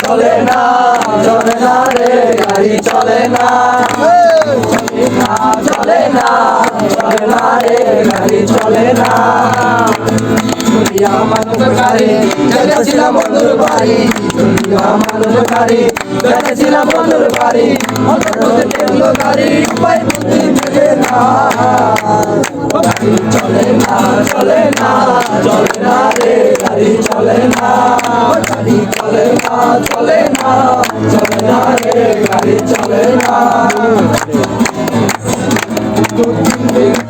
চলে না চলে না রে গাড়ি চলে না চলে না চলে না রে গাড়ি চলে না মানুষ গাড়ি গেছিলাম বন্ধুর বাড়ি মানুষ গাড়ি গেছিলাম বন্ধুর বাড়ি গাড়ি উপায় বুদ্ধি মেলে না চলে না চলে না চলে না রে গাড়ি চলে না গাড়ি চলে না চলে না চলে না রে গাড়ি চলে না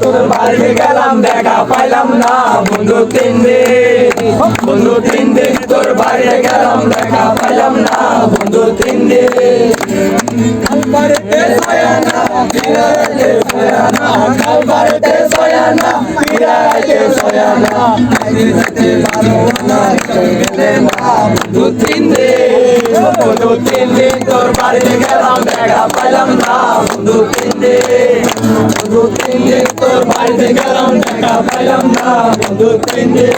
তোর বাড়িতে গেলাম দেখা পাইলাম না বন্ধু 3 দিন বন্ধু 3 দিন তোর বাড়িতে গেলাম দেখা পাইলাম না বন্ধু 3 দিন বাড়িতে সয়ানা ফিরাইতে সয়ানা বাড়িতে সয়ানা ফিরাইতে সয়ানা যেতে পারো না গেলে না বন্ধু 3 দিন বন্ধু 3 দিন তোর বাড়িতে গেলাম দেখা পাইলাম না বন্ধু 3 দিন বন্ধু 3 দিন তোর বাড়িতে গেলাম দেখা পাইলাম না বন্ধু 3 দিন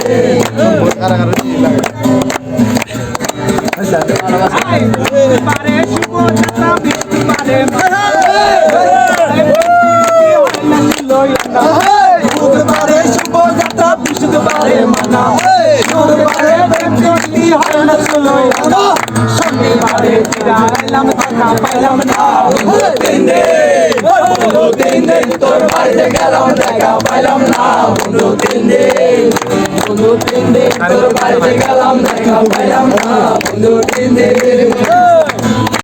পারে শুভ যাত্রা বৃষ্টি পারে পারে শুভ যাত্রা বৃষ্টি পারে মানা শনিবারে ফিরাইলাম দেখা পাইলাম না বন্ধু 3 দিন তোর বাড়িতে গেলাম দেখা পাইলাম না বন্ধু 3 দিন বন্ধু 3 দিন তোর বাড়িতে গেলাম দেখা পাইলাম না বন্ধু 3 দিন